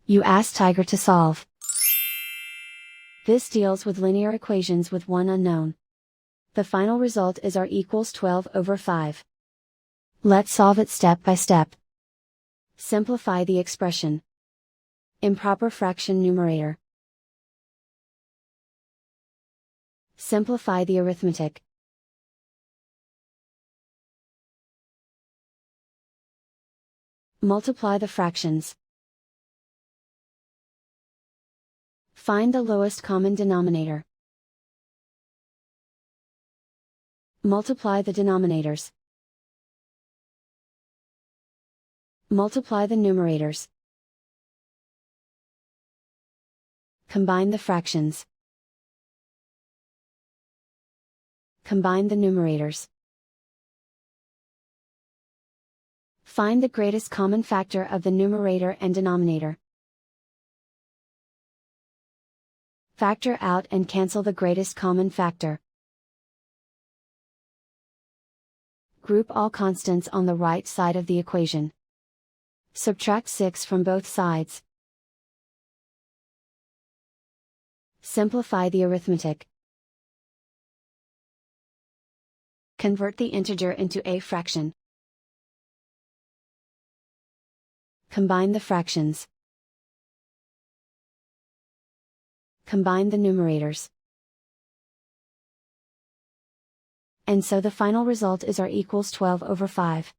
You ask Tiger to solve. This deals with linear equations with one unknown. The final result is r equals 12 over 5. Let's solve it step by step. Simplify the expression. Improper fraction numerator. Simplify the arithmetic. Multiply the fractions. Find the lowest common denominator. Multiply the denominators. Multiply the numerators. Combine the fractions. Combine the numerators. Find the greatest common factor of the numerator and denominator. Factor out and cancel the greatest common factor. Group all constants on the right side of the equation. Subtract 6 from both sides. Simplify the arithmetic. Convert the integer into a fraction. Combine the fractions. Combine the numerators. And so the final result is r equals 12 over 5.